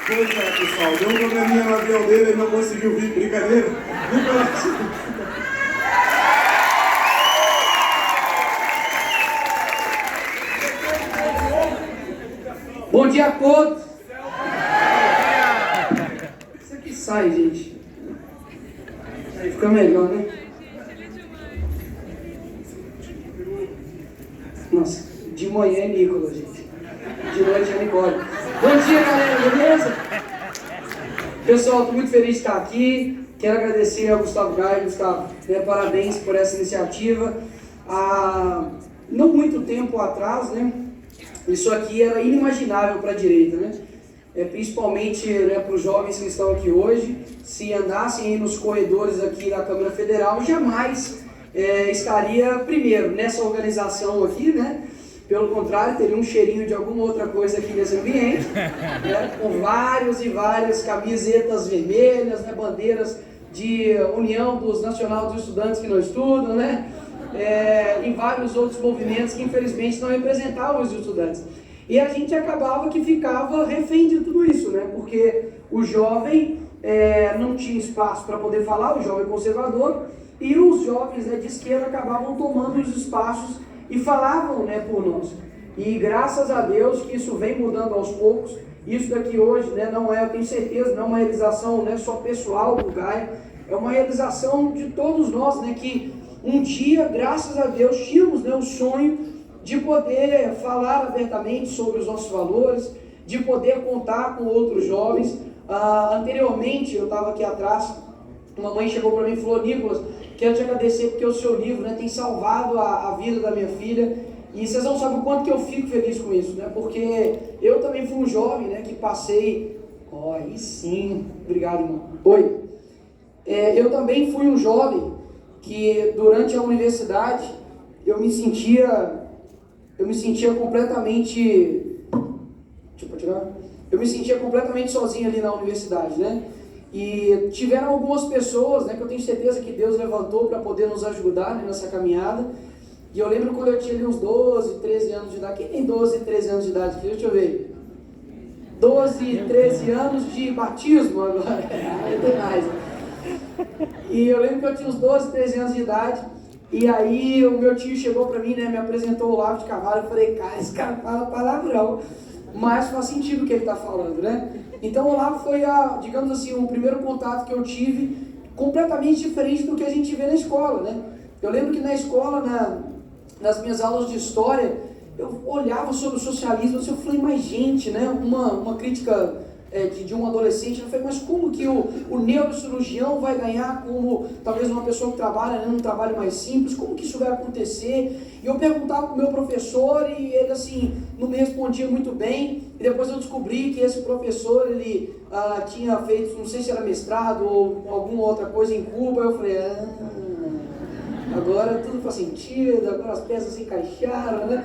Pois é, pessoal, deu um probleminha no avião dele, ele não conseguiu vir, brincadeira. Bom dia a todos! Isso aqui sai, gente. Aí fica melhor, né? Nossa, de manhã é Nicolas, gente. De noite é Nicole. Bom dia, galera, beleza? Pessoal, estou muito feliz de estar aqui. Quero agradecer ao Gustavo Gaio. Gustavo, parabéns por essa iniciativa. Há não muito tempo atrás, né? Isso aqui era inimaginável para a direita, né? Principalmente, né, para os jovens que estão aqui hoje, se andassem aí nos corredores aqui da Câmara Federal, jamais estaria primeiro nessa organização aqui, né? Pelo contrário, teria um cheirinho de alguma outra coisa aqui nesse ambiente, né? Com vários e várias camisetas vermelhas, né? Bandeiras de União dos Nacional dos Estudantes que não estudam, né? Em vários outros movimentos que infelizmente não representavam os estudantes. E a gente acabava que ficava refém de tudo isso, né? Porque o jovem não tinha espaço para poder falar, o jovem conservador, e os jovens, né, de esquerda acabavam tomando os espaços e falavam, né, por nós. E graças a Deus que isso vem mudando aos poucos. Isso daqui hoje, né, não é, eu tenho certeza, não é uma realização, né, só pessoal do Gaia, é uma realização de todos nós, né, que um dia, graças a Deus, tínhamos, né, o sonho de poder falar abertamente sobre os nossos valores, de poder contar com outros jovens. Anteriormente, eu estava aqui atrás, uma mãe chegou para mim e falou: Nicolas, quero te agradecer porque o seu livro, né, tem salvado a vida da minha filha. E vocês não sabem o quanto que eu fico feliz com isso, né? Porque eu também fui um jovem, né, que passei... Aí sim, obrigado, irmão. Oi. Eu também fui um jovem que durante a universidade eu me sentia completamente... Deixa eu tirar. Eu me sentia completamente sozinho ali na universidade, né? E tiveram algumas pessoas, né, que eu tenho certeza que Deus levantou para poder nos ajudar, né, nessa caminhada. E eu lembro quando eu tinha ali uns 12, 13 anos de idade. Quem tem 12, 13 anos de idade aqui? Deixa eu ver. 12, 13 anos de batismo agora. Aí tem mais. E eu lembro que eu tinha uns 12, 13 anos de idade. E aí o meu tio chegou para mim, né, me apresentou o Olavo de Carvalho. Eu falei: cara, esse cara fala palavrão, mas faz sentido o que ele está falando, né? Então o Olavo foi, digamos assim, o primeiro contato que eu tive, completamente diferente do que a gente vê na escola, né? Eu lembro que na escola, nas minhas aulas de história, eu olhava sobre o socialismo e eu falei: mas gente, né? Uma crítica de um adolescente, eu falei: mas como que o neurocirurgião vai ganhar como talvez uma pessoa que trabalha, né, num trabalho mais simples? Como que isso vai acontecer? E eu perguntava para o meu professor e ele assim não me respondia muito bem. E depois eu descobri que esse professor, ele tinha feito, não sei se era mestrado ou alguma outra coisa em Cuba. Eu falei: agora tudo faz sentido, agora as peças se encaixaram, né?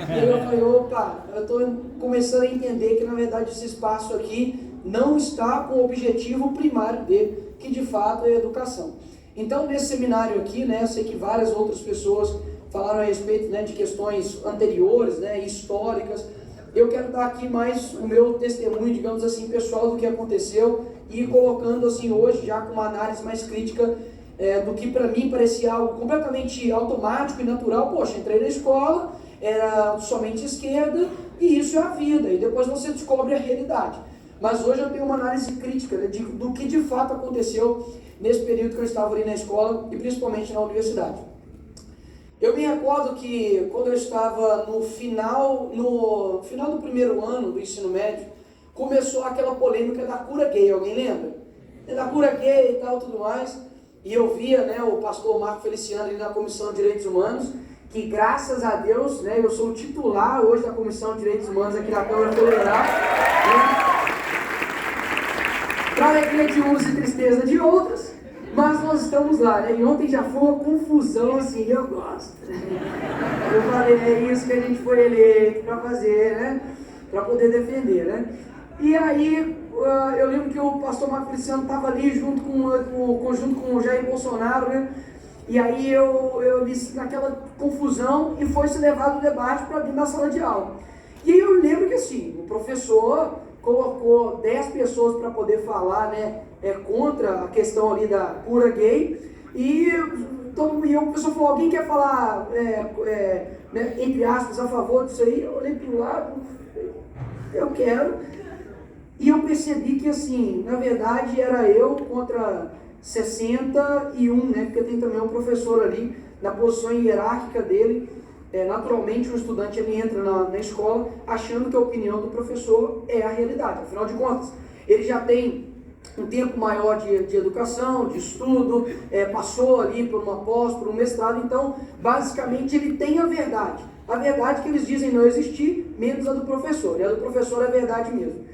E aí eu falei: opa, eu estou começando a entender que na verdade esse espaço aqui não está com o objetivo primário dele, que de fato é a educação. Então nesse seminário aqui, né, eu sei que várias outras pessoas falaram a respeito, né, de questões anteriores, né, históricas. Eu quero dar aqui mais o meu testemunho, digamos assim, pessoal do que aconteceu e colocando assim hoje já com uma análise mais crítica do que para mim parecia algo completamente automático e natural. Poxa, entrei na escola, era somente esquerda e isso é a vida, e depois você descobre a realidade. Mas hoje eu tenho uma análise crítica, né, do que de fato aconteceu nesse período que eu estava ali na escola e principalmente na universidade. Eu me recordo que quando eu estava no final do primeiro ano do ensino médio, começou aquela polêmica da cura gay. Alguém lembra? Da cura gay e tal, tudo mais. E eu via, né, o pastor Marco Feliciano ali na Comissão de Direitos Humanos, que graças a Deus, né, eu sou o titular hoje da Comissão de Direitos Humanos aqui da Câmara Federal. Para alegria de uns e tristeza de outros, mas nós estamos lá, né? E ontem já foi uma confusão, assim, eu gosto. Eu falei: é isso que a gente foi eleito para fazer, né? Para poder defender, né? E aí, eu lembro que o pastor Marco Feliciano estava ali junto com o Jair Bolsonaro, né? E aí eu disse naquela confusão e foi se levado o debate para dentro da sala de aula. E aí eu lembro que assim, o professor colocou 10 pessoas para poder falar, né, contra a questão ali da cura gay, e o pessoal falou, alguém quer falar, né, entre aspas, a favor disso aí? Eu olhei para o lado, eu quero, e eu percebi que, assim, na verdade era eu contra 61, né, porque tem também um professor ali, na posição hierárquica dele. Naturalmente, um estudante ele entra na escola achando que a opinião do professor é a realidade. Afinal de contas, ele já tem um tempo maior de educação, de estudo, passou ali por uma pós, por um mestrado, então, basicamente, ele tem a verdade. A verdade que eles dizem não existir, menos a do professor. E a do professor é a verdade mesmo.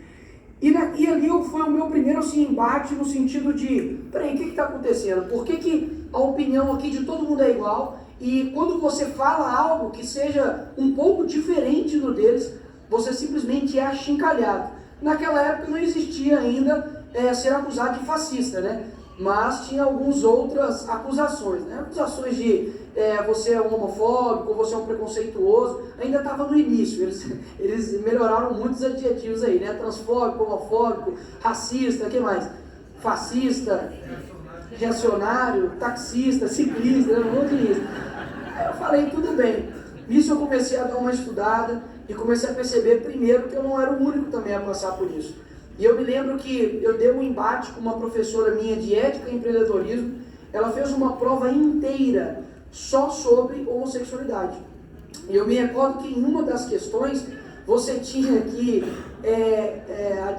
E ali foi o meu primeiro assim, embate no sentido de, peraí, o que está acontecendo? Por que a opinião aqui de todo mundo é igual? E quando você fala algo que seja um pouco diferente do deles, você simplesmente é achincalhado. Naquela época não existia ainda ser acusado de fascista, né? Mas tinha algumas outras acusações, né? Acusações de você é um homofóbico, você é um preconceituoso, ainda estava no início, eles melhoraram muitos adjetivos aí, né? Transfóbico, homofóbico, racista, o que mais? Fascista, reacionário, taxista, ciclista, um monte disso. Aí eu falei, tudo bem. Nisso eu comecei a dar uma estudada e comecei a perceber primeiro que eu não era o único também a passar por isso. E eu me lembro que eu dei um embate com uma professora minha de ética e empreendedorismo. Ela fez uma prova inteira só sobre homossexualidade. E eu me recordo que em uma das questões você tinha que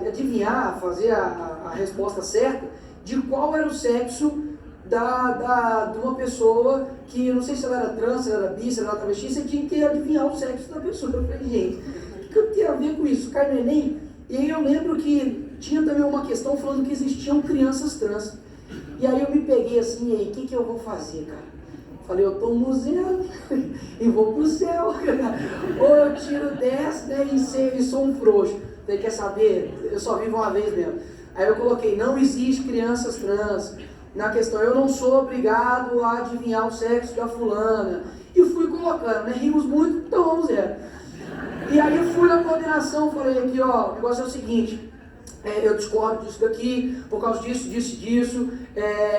adivinhar, fazer a resposta certa de qual era o sexo de uma pessoa que, eu não sei se ela era trans, se ela era bi, se ela era travesti, você tinha que adivinhar o sexo da pessoa. Eu falei, gente, o que eu tenho a ver com isso? Cai no Enem? E aí eu lembro que tinha também uma questão falando que existiam crianças trans. E aí eu me peguei assim, e aí, o que eu vou fazer, cara? Falei, eu tô no museu e vou pro céu, cara. Ou eu tiro 10, né, e sou um frouxo. Você quer saber? Eu só vivo uma vez mesmo. Aí eu coloquei, não existe crianças trans. Na questão, eu não sou obrigado a adivinhar o sexo da fulana. E fui colocando, né? Rimos muito, então vamos ver. E aí eu fui na coordenação, falei aqui, ó, o negócio é o seguinte, eu discordo disso daqui, por causa disso, disso.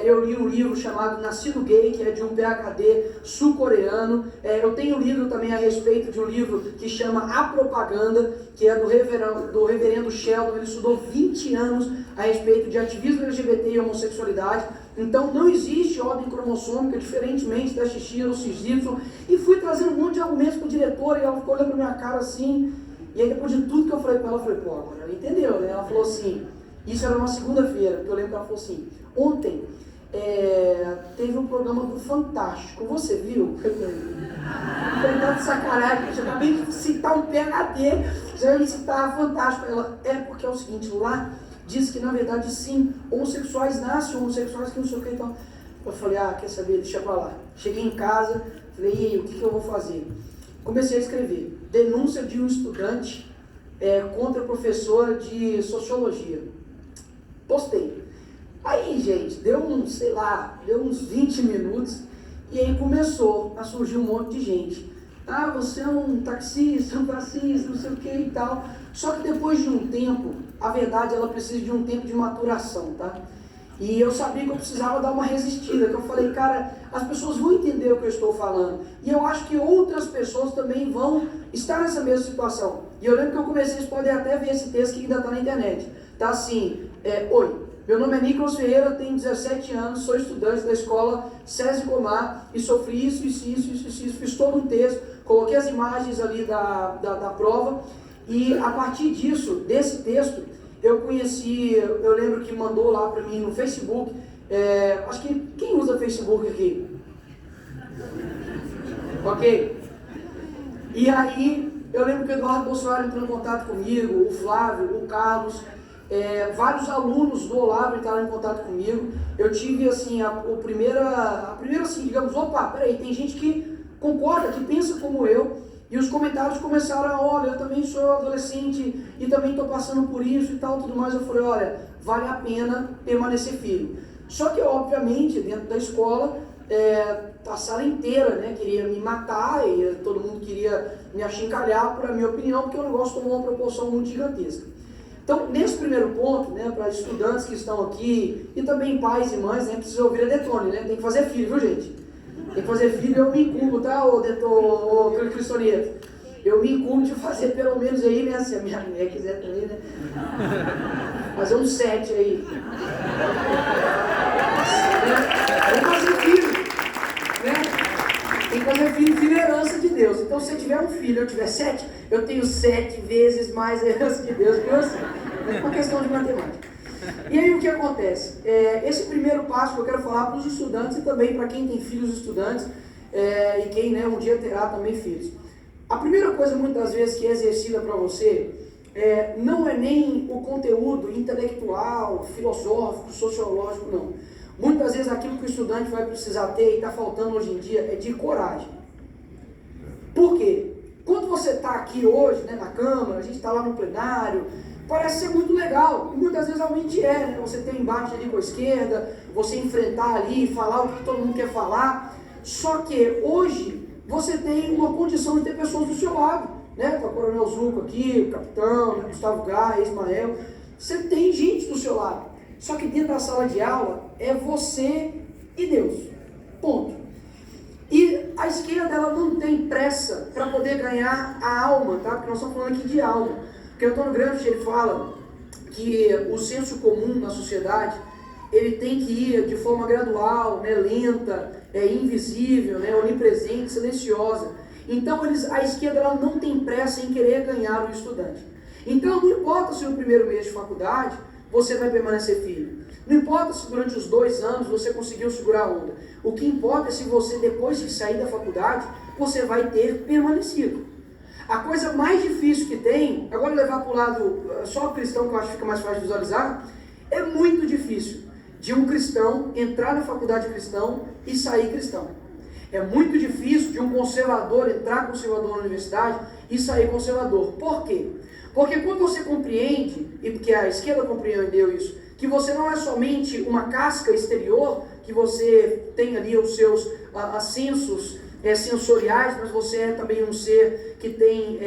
Eu li um livro chamado Nascido Gay, que é de um PhD sul-coreano. Eu tenho lido também a respeito de um livro que chama A Propaganda, que é do reverendo Sheldon. Ele estudou 20 anos a respeito de ativismo LGBT e homossexualidade. Então não existe ordem cromossômica, diferentemente da XX ou XY. E fui trazendo um monte de argumentos para o diretor, e ela ficou olhando para minha cara assim. E aí depois de tudo que eu falei com ela, eu falei, pô, agora ela entendeu, né? Ela falou assim, isso era uma segunda-feira, porque eu lembro que ela falou assim, ontem teve um programa do Fantástico, você viu? Eu falei, tá de sacanagem, eu acabei de citar um PhD, já ia citar Fantástico. Ela, porque é o seguinte, lá diz que na verdade sim, homossexuais nascem, homossexuais que não sei o que e tal. Eu falei, quer saber, deixa pra lá. Cheguei em casa, falei, e aí, o que eu vou fazer? Comecei a escrever, denúncia de um estudante contra a professora de sociologia. Postei. Aí, gente, deu uns 20 minutos, e aí começou a surgir um monte de gente. Você é um taxista, um fascista, não sei o que e tal. Só que depois de um tempo, a verdade, ela precisa de um tempo de maturação, tá? E eu sabia que eu precisava dar uma resistida, que eu falei, cara, as pessoas vão entender o que eu estou falando. E eu acho que outras pessoas também vão estar nessa mesma situação. E eu lembro que eu comecei, vocês podem até ver esse texto que ainda está na internet. Tá assim, oi, meu nome é Nicolas Ferreira, tenho 17 anos, sou estudante da escola César Comar e sofri isso, fiz todo um texto, coloquei as imagens ali da prova. E a partir disso, desse texto, eu lembro que mandou lá para mim no Facebook, acho que quem usa Facebook aqui? Ok? E aí, eu lembro que o Eduardo Bolsonaro entrou em contato comigo, o Flávio, o Carlos, vários alunos do Olavo entraram em contato comigo. Eu tive, assim, a primeira assim, digamos, opa, peraí, tem gente que concorda, que pensa como eu. E os comentários começaram olha, eu também sou adolescente e também estou passando por isso e tal, tudo mais. Eu falei, olha, vale a pena permanecer firme. Só que, obviamente, dentro da escola, a sala inteira, né, queria me matar e todo mundo queria me achincalhar por a minha opinião, porque o negócio tomou uma proporção muito gigantesca. Então, nesse primeiro ponto, né, para estudantes que estão aqui, e também pais e mães, né, precisam ouvir a Detone, né, tem que fazer filho, viu gente? Tem que fazer filho, eu me incumbo, tá, ô Cristoneto? Eu me incumbo de fazer pelo menos aí, né, se a minha mulher quiser também, né, fazer um 7 aí. Vamos fazer filho, né? Tem que fazer filho é herança de Deus. Então, se eu tiver um filho, eu tiver 7, eu tenho 7 vezes mais a herança de Deus que você. É uma questão de matemática. E aí o que acontece? Esse primeiro passo que eu quero falar para os estudantes e também para quem tem filhos estudantes e quem, né, um dia terá também filhos. A primeira coisa, muitas vezes, que é exercida para você não é nem o conteúdo intelectual, filosófico, sociológico, não. Muitas vezes aquilo que o estudante vai precisar ter e está faltando hoje em dia é de coragem. Por quê? Quando você está aqui hoje, né, na Câmara, a gente está lá no plenário, parece ser muito legal, e muitas vezes realmente né? Você ter um embate ali com a esquerda, você enfrentar ali, falar o que todo mundo quer falar, só que hoje você tem uma condição de ter pessoas do seu lado, né? Com o Coronel Zuco aqui, o Capitão, né? Gustavo Gai, Ismael, você tem gente do seu lado, só que dentro da sala de aula é você e Deus, ponto. E a esquerda ela não tem pressa para poder ganhar a alma, tá? Porque nós estamos falando aqui de alma. Porque o Antônio Gramsci ele fala que o senso comum na sociedade ele tem que ir de forma gradual, né, lenta, invisível, né, onipresente, silenciosa. Então a esquerda ela não tem pressa em querer ganhar o estudante. Então não importa se no primeiro mês de faculdade você vai permanecer firme. Não importa se durante os 2 anos você conseguiu segurar a onda. O que importa é se você, depois de sair da faculdade, você vai ter permanecido. A coisa mais difícil que tem, agora levar para o lado só cristão, que eu acho que fica mais fácil de visualizar, é muito difícil de um cristão entrar na faculdade cristão e sair cristão. É muito difícil de um conservador entrar conservador na universidade e sair conservador. Por quê? Porque quando você compreende, e porque a esquerda compreendeu isso, que você não é somente uma casca exterior, que você tem ali os seus ascensos sensoriais, mas você é também um ser que tem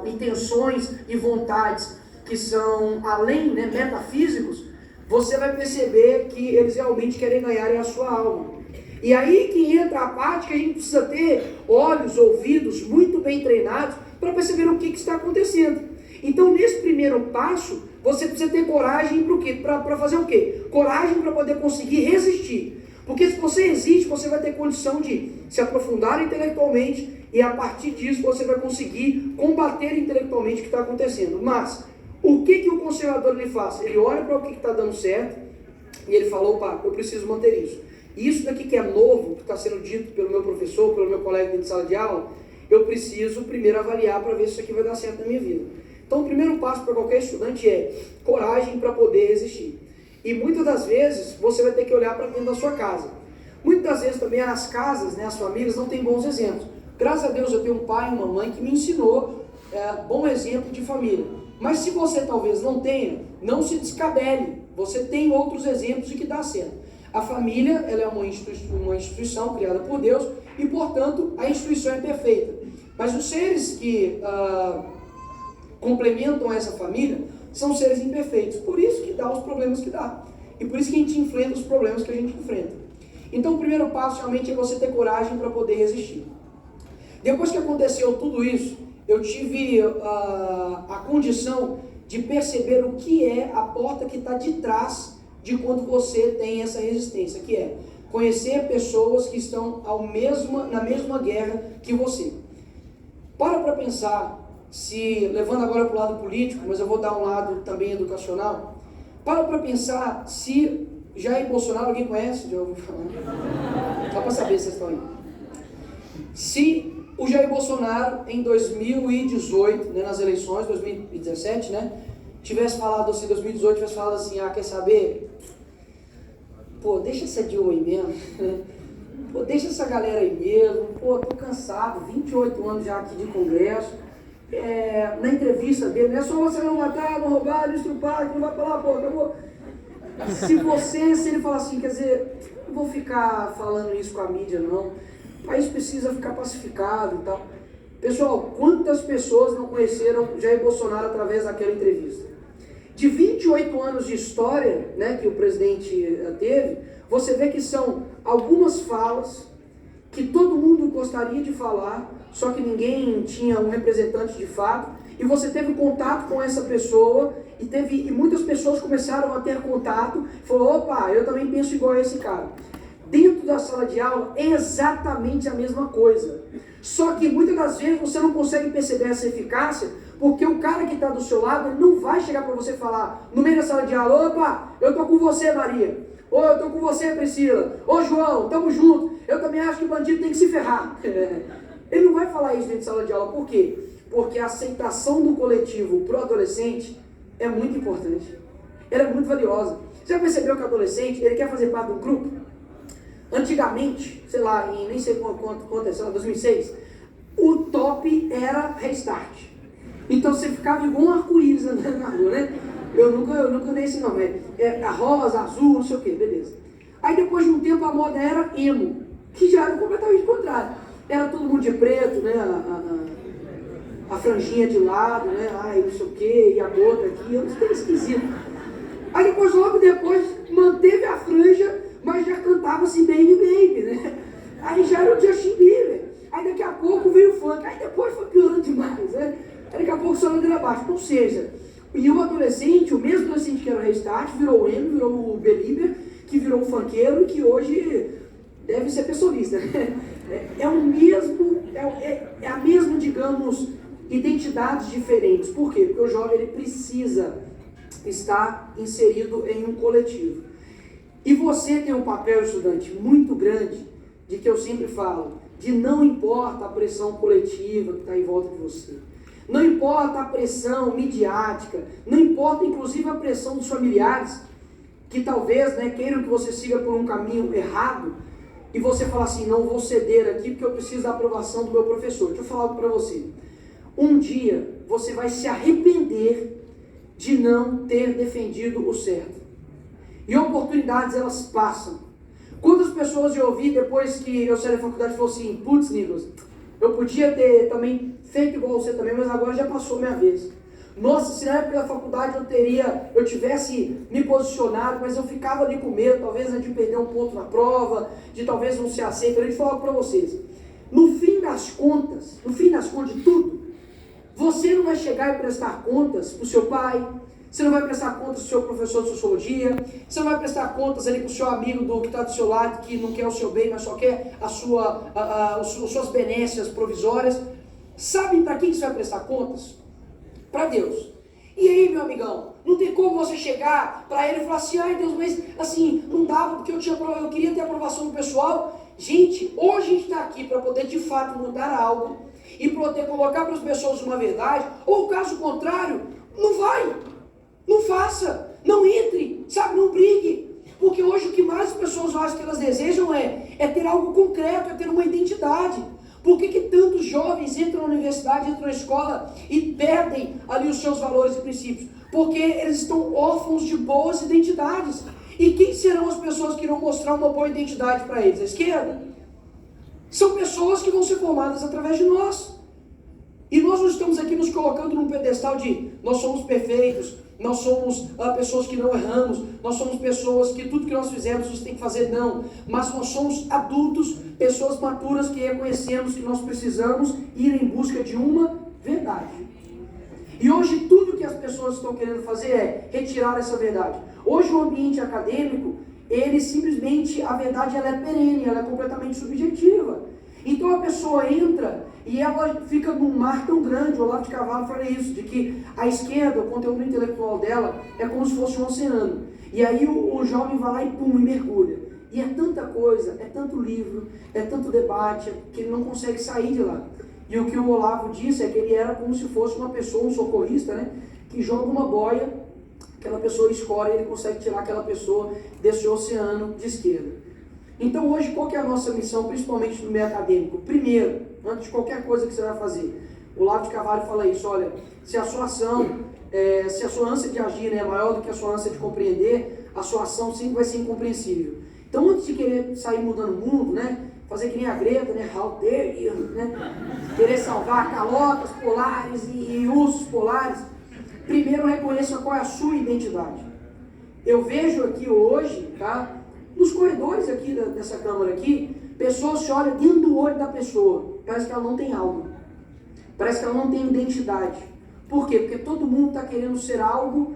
intenções e vontades que são além, né, metafísicos, você vai perceber que eles realmente querem ganhar a sua alma. E aí que entra a parte que a gente precisa ter olhos, ouvidos muito bem treinados para perceber o que está acontecendo. Então, nesse primeiro passo, você precisa ter coragem para o quê? Para fazer o quê? Coragem para poder conseguir resistir. Porque se você resiste, você vai ter condição de se aprofundar intelectualmente e a partir disso você vai conseguir combater intelectualmente o que está acontecendo. Mas, o que o conservador ele faz? Ele olha para o que está dando certo e ele fala, opa, eu preciso manter isso. E isso daqui que é novo, que está sendo dito pelo meu professor, pelo meu colega dentro de sala de aula, eu preciso primeiro avaliar para ver se isso aqui vai dar certo na minha vida. Então, o primeiro passo para qualquer estudante é coragem para poder resistir. E muitas das vezes, você vai ter que olhar para dentro da sua casa. Muitas das vezes também as casas, né, as famílias não têm bons exemplos. Graças a Deus eu tenho um pai e uma mãe que me ensinou bom exemplo de família. Mas se você talvez não tenha, não se descabele. Você tem outros exemplos de que dá certo. A família ela é uma instituição criada por Deus e, portanto, a instituição é perfeita. Mas os seres que complementam essa família são seres imperfeitos. Por isso que dá os problemas que dá. E por isso que a gente enfrenta os problemas que a gente enfrenta. Então o primeiro passo realmente é você ter coragem para poder resistir. Depois que aconteceu tudo isso, eu tive a condição de perceber o que é a porta que está de trás de quando você tem essa resistência, que é conhecer pessoas que estão na mesma guerra que você. Para pensar, levando agora para o lado político, mas eu vou dar um lado também educacional, para pensar se Jair Bolsonaro, alguém conhece? Já ouviu falar? Só para saber se vocês estão aí. Se o Jair Bolsonaro, em 2018, né, nas eleições, 2017, né, tivesse falado assim, 2018, tivesse falado assim, quer saber? Pô, deixa essa Dilma aí mesmo, pô, deixa essa galera aí mesmo, pô, tô cansado, 28 anos já aqui de Congresso, na entrevista dele, não é só você não matar, não roubar, não estrupar, que não vai falar, pô, acabou. Se ele falar assim, quer dizer, não vou ficar falando isso com a mídia não, o país precisa ficar pacificado e tal. Pessoal, quantas pessoas não conheceram Jair Bolsonaro através daquela entrevista? de 28 anos de história, né, que o presidente teve, você vê que são algumas falas que todo mundo gostaria de falar, só que ninguém tinha um representante de fato, e você teve contato com essa pessoa, e muitas pessoas começaram a ter contato, falou, opa, eu também penso igual a esse cara. Dentro da sala de aula é exatamente a mesma coisa, só que muitas das vezes você não consegue perceber essa eficácia, porque o cara que está do seu lado, ele não vai chegar para você e falar, no meio da sala de aula, opa, eu tô com você, Maria, ou eu tô com você, Priscila, ô João, tamo junto, eu também acho que o bandido tem que se ferrar. Ele não vai falar isso dentro de sala de aula, por quê? Porque a aceitação do coletivo para o adolescente é muito importante, ela é muito valiosa. Você já percebeu que o adolescente, ele quer fazer parte de um grupo? Antigamente, sei lá, em nem sei quanto aconteceu, em 2006, o top era Restart. Então você ficava igual um arco-íris andando na rua, né? Eu nunca dei esse nome, a rosa, azul, não sei o que, beleza. Aí depois de um tempo a moda era emo, que já era completamente contrário. Era todo mundo de preto, né? A franjinha de lado, né? Ai, não sei o que, e a gota aqui, eu não sei, esquisito. Aí depois, logo depois, manteve a franja, mas já cantava assim, Baby Baby, né? Aí já era o Justin Bieber. Aí daqui a pouco veio o funk, aí depois foi piorando demais, né? Aí daqui a pouco só ladeira abaixo. Ou seja, e o adolescente, o mesmo adolescente que era o Restart, virou o emo, virou o Belieber, que virou o funkeiro e que hoje deve ser pessoalista. É a mesma, digamos, identidades diferentes. Por quê? Porque o jovem ele precisa estar inserido em um coletivo. E você tem um papel, estudante, muito grande, de que eu sempre falo, de não importa a pressão coletiva que está em volta de você. Não importa a pressão midiática, não importa inclusive a pressão dos familiares, que talvez, né, queiram que você siga por um caminho errado, e você fala assim, não vou ceder aqui porque eu preciso da aprovação do meu professor. Deixa eu falar algo para você. Um dia você vai se arrepender de não ter defendido o certo. E oportunidades elas passam. Quantas pessoas eu ouvi depois que eu saí da faculdade e falou assim, putz, Nicolas, eu podia ter também feito igual você também, mas agora já passou minha vez. Nossa, se na época da faculdade eu tivesse me posicionado, mas eu ficava ali com medo, talvez de perder um ponto na prova, de talvez não ser aceito. Eu vou falar para vocês, no fim das contas de tudo, você não vai chegar e prestar contas para o seu pai, você não vai prestar contas para o seu professor de sociologia, você não vai prestar contas ali para o seu amigo que está do seu lado, que não quer o seu bem, mas só quer as suas benécias provisórias. Sabe para quem você vai prestar contas? Para Deus. E aí, meu amigão, não tem como você chegar para ele e falar assim, ai Deus, mas assim, não dava porque eu queria ter aprovação do pessoal. Gente, hoje a gente está aqui para poder de fato mudar algo e poder colocar para as pessoas uma verdade, ou caso contrário, não vai, não faça, não entre, sabe, não brigue. Porque hoje o que mais as pessoas acham que elas desejam é ter algo concreto, é ter uma identidade. Por que tantos jovens entram na universidade, entram na escola e perdem ali os seus valores e princípios? Porque eles estão órfãos de boas identidades. E quem serão as pessoas que irão mostrar uma boa identidade para eles? A esquerda? São pessoas que vão ser formadas através de nós. E nós não estamos aqui nos colocando num pedestal de nós somos perfeitos, nós somos pessoas que não erramos, nós somos pessoas que tudo que nós fizemos você tem que fazer, não. Mas nós somos adultos, pessoas maturas que reconhecemos que nós precisamos ir em busca de uma verdade. E hoje tudo que as pessoas estão querendo fazer é retirar essa verdade. Hoje o ambiente acadêmico, ele simplesmente, a verdade ela é perene, ela é completamente subjetiva. Então a pessoa entra e ela fica num mar tão grande. O Olavo de Carvalho fala isso, de que a esquerda, o conteúdo intelectual dela é como se fosse um oceano. E aí o jovem vai lá e pum, e mergulha. E é tanta coisa, é tanto livro, é tanto debate, que ele não consegue sair de lá. E o que o Olavo disse é que ele era como se fosse uma pessoa, um socorrista, né, que joga uma boia, aquela pessoa escora e ele consegue tirar aquela pessoa desse oceano de esquerda. Então hoje qual que é a nossa missão, principalmente no meio acadêmico? Primeiro, antes de qualquer coisa que você vai fazer, o Olavo de Carvalho fala isso, olha, se a sua ação, se a sua ânsia de agir, né, é maior do que a sua ânsia de compreender, a sua ação sempre vai ser incompreensível. Então antes de querer sair mudando o mundo, né, fazer que nem a Greta, né, how dare you, né, querer salvar calotas polares e ursos polares, primeiro reconheça qual é a sua identidade. Eu vejo aqui hoje, tá, nos corredores aqui dessa câmara aqui, pessoas se olham dentro do olho da pessoa, parece que ela não tem alma, parece que ela não tem identidade. Por quê? Porque todo mundo está querendo ser algo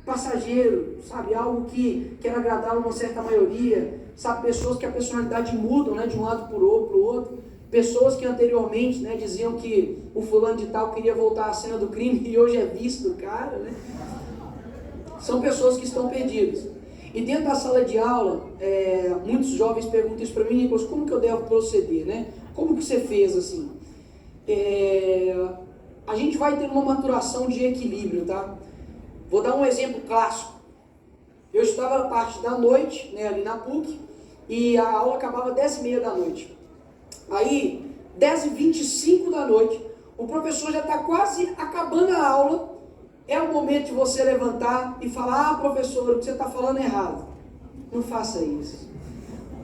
passageiro, sabe, algo que quer agradar uma certa maioria, sabe, pessoas que a personalidade mudam, né, de um lado para o outro, pessoas que anteriormente, né, diziam que o fulano de tal queria voltar à cena do crime e hoje é vice do cara, né? São pessoas que estão perdidas. E dentro da sala de aula, muitos jovens perguntam isso para mim: Nicolas, como que eu devo proceder, né? Como que você fez assim? A gente vai ter uma maturação de equilíbrio, tá? Vou dar um exemplo clássico. Eu estava na parte da noite, né, ali na PUC, e a aula acabava 10h30 da noite. Aí, 10h25 da noite, o professor já está quase acabando a aula. É o momento de você levantar e falar: ah, professor, o que você está falando é errado. Não faça isso.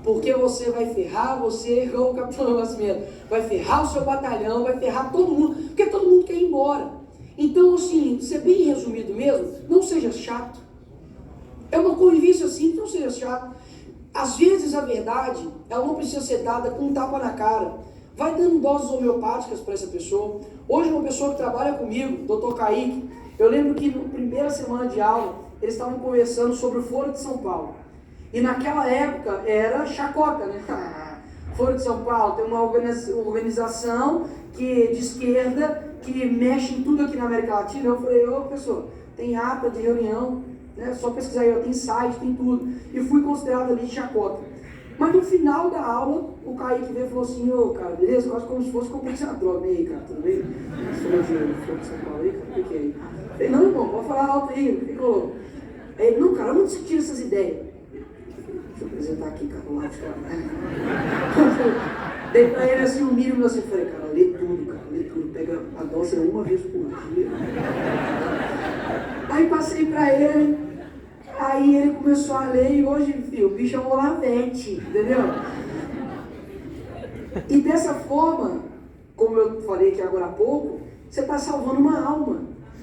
Porque você vai ferrar, você errou o Capitão Nascimento, vai ferrar o seu batalhão, vai ferrar todo mundo, porque todo mundo quer ir embora. Então, assim, ser bem resumido mesmo, não seja chato. É uma convivência assim, não seja chato. Às vezes a verdade, ela não precisa ser dada com um tapa na cara. Vai dando doses homeopáticas para essa pessoa. Hoje uma pessoa que trabalha comigo, Dr. Kaique, eu lembro que na primeira semana de aula, eles estavam conversando sobre o Foro de São Paulo. E naquela época era chacota, né? Foro de São Paulo tem uma organização de esquerda que mexe em tudo aqui na América Latina. Eu falei: ô, professor, tem ata de reunião, né? Só pesquisar aí, tem site, tem tudo. E fui considerado ali de chacota. Mas no final da aula, o Kaique veio e falou assim: ô, cara, beleza? Quase como se fosse comprar essa droga. E aí, cara, tudo bem? Você falou de Foro de São Paulo aí, cara? O que é aí? Eu falei: não, irmão, pode falar alto aí. O que rolou? Ele: não, cara, onde você tira essas ideias? Deixa eu apresentar aqui, cara, o lado de cara. Dei pra ele assim um mínimo assim, falei: cara, lê tudo, cara, lê tudo. Pega a dose uma vez por dia. Aí passei pra ele, aí ele começou a ler e hoje, filho, o bicho é um olavete, entendeu? E dessa forma, como eu falei aqui agora há pouco, você está salvando uma alma.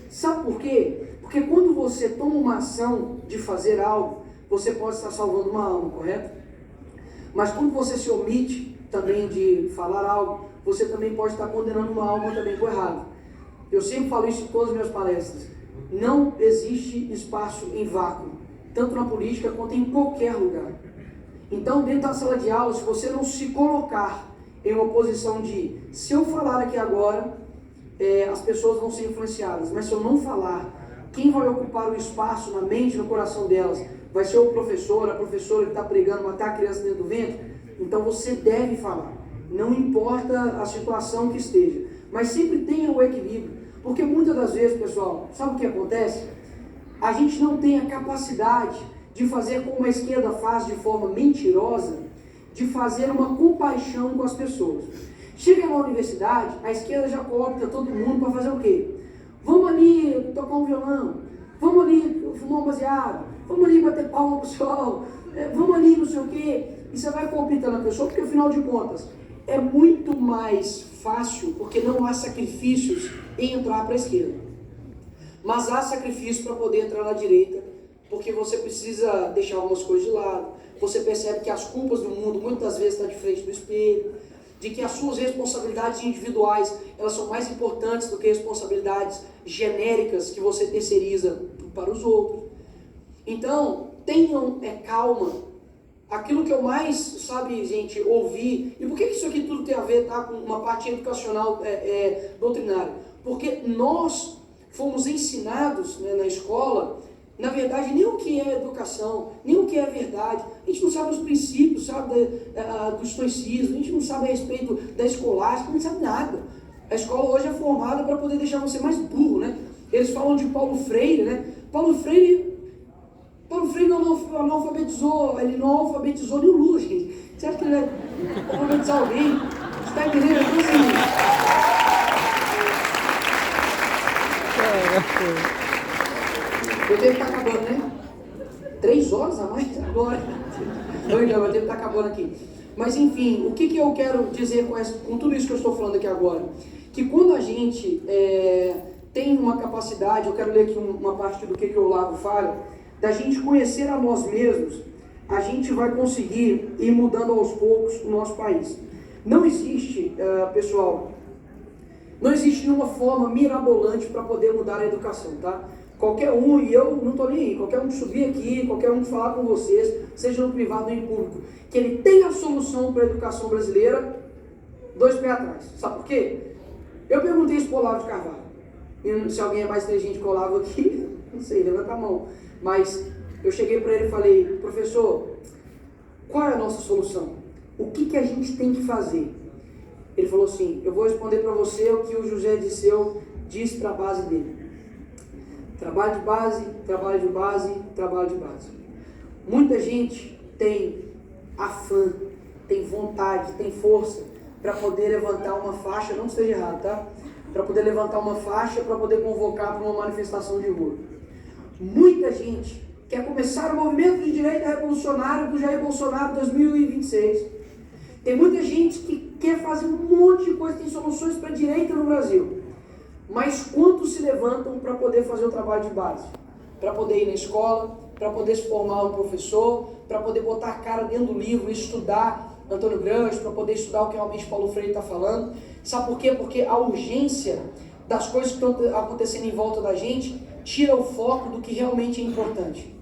Sabe por quê? Porque quando você toma uma ação de fazer algo, você pode estar salvando uma alma, correto? Mas quando você se omite também de falar algo, você também pode estar condenando uma alma também por errado. Eu sempre falo isso em todas as minhas palestras. Não existe espaço em vácuo, tanto na política quanto em qualquer lugar. Então, dentro da sala de aula, se você não se colocar em uma posição de: se eu falar aqui agora, as pessoas vão ser influenciadas, mas se eu não falar, quem vai ocupar o espaço na mente e no coração delas vai ser o professor, a professora que está pregando matar a criança dentro do ventre. Então você deve falar, não importa a situação que esteja, mas sempre tenha o equilíbrio, porque muitas das vezes, pessoal, sabe o que acontece? A gente não tem a capacidade de fazer como a esquerda faz de forma mentirosa, de fazer uma compaixão com as pessoas. Chega na universidade, a esquerda já coopta todo mundo para fazer o quê? Vamos ali tocar um violão, vamos ali fumar um baseado, vamos ali bater palma pro sol, vamos ali não sei o quê. E você vai cooptando a pessoa, porque afinal de contas, é muito mais fácil, porque não há sacrifícios em entrar para a esquerda. Mas há sacrifício para poder entrar na direita, porque você precisa deixar algumas coisas de lado. Você percebe que as culpas do mundo muitas vezes estão de frente do espelho, de que as suas responsabilidades individuais, elas são mais importantes do que responsabilidades genéricas que você terceiriza para os outros. Então, tenham calma. Aquilo que eu mais, sabe, gente, ouvi, e por que isso aqui tudo tem a ver, tá, com uma parte educacional doutrinária? Porque nós fomos ensinados, né, na escola, na verdade, nem o que é educação, nem o que é verdade. A gente não sabe os princípios, sabe, do estoicismo, a gente não sabe a respeito da escolástica, não sabe nada. A escola hoje é formada para poder deixar você mais burro, né? Eles falam de Paulo Freire, né? Paulo Freire não alfabetizou, ele não alfabetizou nem o Lula, gente. Você acha que ele vai alfabetizar alguém? Você está entendendo? Então, assim, o tempo está acabando, né? 3 horas a mais agora. Não, o tempo está acabando aqui. Mas, enfim, o que eu quero dizer com tudo isso que eu estou falando aqui agora? Que quando a gente tem uma capacidade, eu quero ler aqui uma parte do que o Olavo fala, da gente conhecer a nós mesmos, a gente vai conseguir ir mudando aos poucos o nosso país. Não existe, pessoal, não existe nenhuma forma mirabolante para poder mudar a educação, tá? Qualquer um, e eu não estou nem aí, qualquer um que subir aqui, qualquer um que falar com vocês, seja no privado ou em público, que ele tem a solução para a educação brasileira, 2 pés atrás. Sabe por quê? Eu perguntei isso para o Olavo de Carvalho. E se alguém é mais inteligente que o Olavo aqui, não sei, levanta a mão. Mas eu cheguei para ele e falei, professor, qual é a nossa solução? O que a gente tem que fazer? Ele falou assim, eu vou responder para você o que o José Disseu disse para a base dele. Trabalho de base, trabalho de base, trabalho de base. Muita gente tem afã, tem vontade, tem força para poder levantar uma faixa, não esteja errado, tá? Para poder levantar uma faixa, para poder convocar para uma manifestação de rua. Muita gente quer começar o movimento de direita revolucionário do Jair Bolsonaro 2026. Tem muita gente que quer fazer um monte de coisa, tem soluções para a direita no Brasil. Mas quantos se levantam para poder fazer o trabalho de base? Para poder ir na escola, para poder se formar um professor, para poder botar a cara dentro do livro e estudar Antônio Gramsci, para poder estudar o que realmente Paulo Freire está falando. Sabe por quê? Porque a urgência das coisas que estão acontecendo em volta da gente tira o foco do que realmente é importante.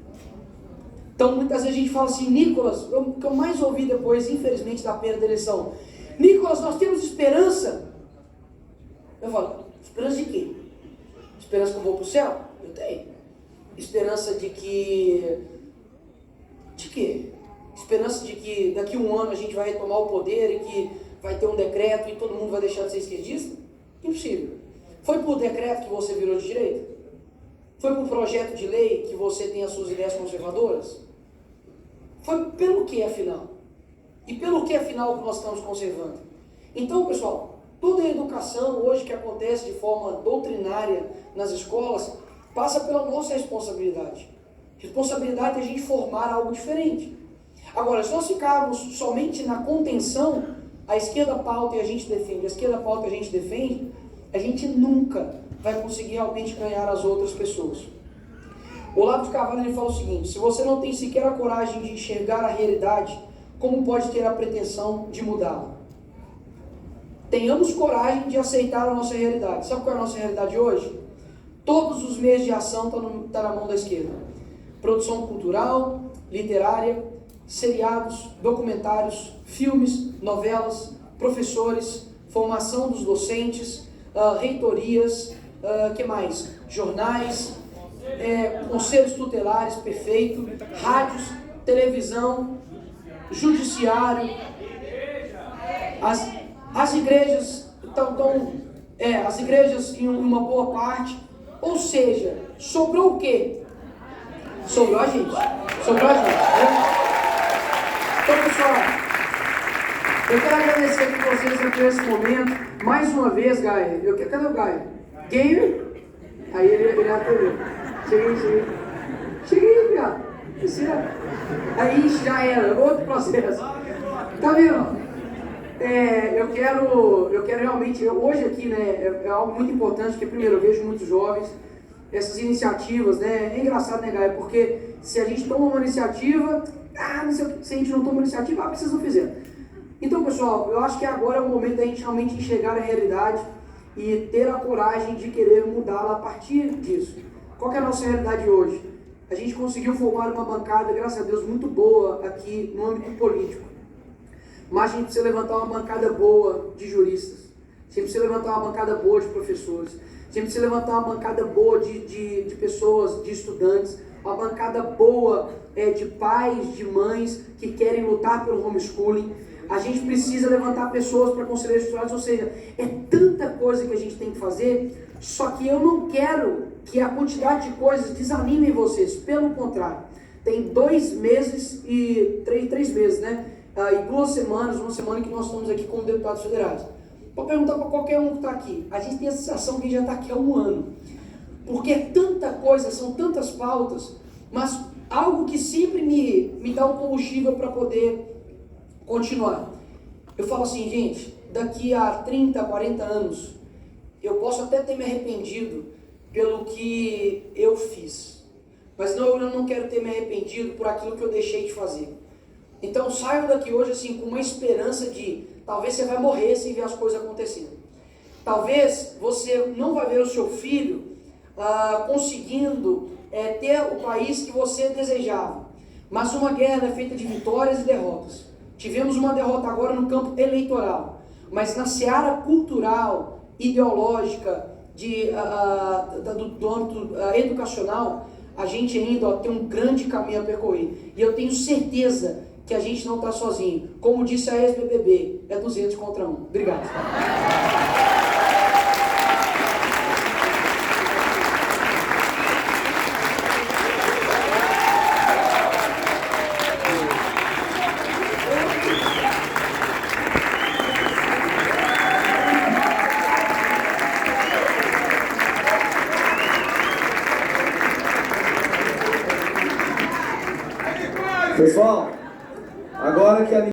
Então muitas vezes a gente fala assim, Nicolas, o que eu mais ouvi depois, infelizmente, da perda da eleição, Nicolas, nós temos esperança. Eu falo, esperança de quê? Esperança que eu vou para o céu? Eu tenho. Esperança de que... De quê? Esperança de que daqui a um ano a gente vai retomar o poder e que vai ter um decreto e todo mundo vai deixar de ser esquerdista? Impossível. Foi por decreto que você virou de direita? Foi por projeto de lei que você tem as suas ideias conservadoras? Foi pelo que, afinal? E pelo que, afinal, que nós estamos conservando? Então, pessoal, toda a educação hoje que acontece de forma doutrinária nas escolas passa pela nossa responsabilidade. Responsabilidade de a gente formar algo diferente. Agora, se nós ficarmos somente na contenção, a esquerda pauta e a gente defende, a esquerda pauta e a gente defende, a gente nunca vai conseguir realmente ganhar as outras pessoas. O Olavo de Carvalho ele fala o seguinte, se você não tem sequer a coragem de enxergar a realidade, como pode ter a pretensão de mudá-la? Tenhamos coragem de aceitar a nossa realidade. Sabe qual é a nossa realidade hoje? Todos os meios de ação estão na mão da esquerda. Produção cultural, literária, seriados, documentários, filmes, novelas, professores, formação dos docentes, reitorias, que mais? Jornais, conselhos tutelares, perfeito, rádios, televisão, judiciário, as igrejas as igrejas em uma boa parte, ou seja, sobrou o quê? Sobrou a gente, né? Então, pessoal, eu quero agradecer aqui vocês aqui nesse momento, mais uma vez, Gaia, cadê o Gaia? Gamer? Aí ele atendeu. Cheguei, viado. Aí já era, outro processo. Tá vendo? Eu quero realmente, hoje aqui, né, é algo muito importante, porque primeiro eu vejo muitos jovens, essas iniciativas, né, é engraçado, né, Gaia, porque se a gente toma uma iniciativa, não sei, se a gente não toma uma iniciativa, vocês não fizeram. Então, pessoal, eu acho que agora é o momento da gente realmente enxergar a realidade e ter a coragem de querer mudá-la a partir disso. Qual que é a nossa realidade hoje? A gente conseguiu formar uma bancada, graças a Deus, muito boa aqui no âmbito político. Mas a gente precisa levantar uma bancada boa de juristas. A gente precisa levantar uma bancada boa de professores. A gente precisa levantar uma bancada boa de pessoas, de estudantes. Uma bancada boa de pais, de mães que querem lutar pelo homeschooling. A gente precisa levantar pessoas para conselheiros tutelares, ou seja, é tanta coisa que a gente tem que fazer, só que eu não quero que a quantidade de coisas desanime vocês, pelo contrário. Tem 2 meses e 3 meses, né? E 2 semanas, uma semana que nós estamos aqui como deputados federais. Vou perguntar para qualquer um que está aqui, a gente tem a sensação que já está aqui há 1 ano, porque é tanta coisa, são tantas pautas, mas algo que sempre me dá um combustível para poder continuar. Eu falo assim, gente, daqui a 30, 40 anos, eu posso até ter me arrependido pelo que eu fiz. Mas eu não quero ter me arrependido por aquilo que eu deixei de fazer. Então saio daqui hoje assim com uma esperança de talvez você vai morrer sem ver as coisas acontecendo. Talvez você não vai ver o seu filho conseguindo ter o país que você desejava. Mas uma guerra é feita de vitórias e derrotas. Tivemos uma derrota agora no campo eleitoral, mas na seara cultural, ideológica, do âmbito educacional, a gente ainda tem um grande caminho a percorrer. E eu tenho certeza que a gente não está sozinho. Como disse a ex-BBB, é 200 contra 1. Obrigado. Pessoal, agora que a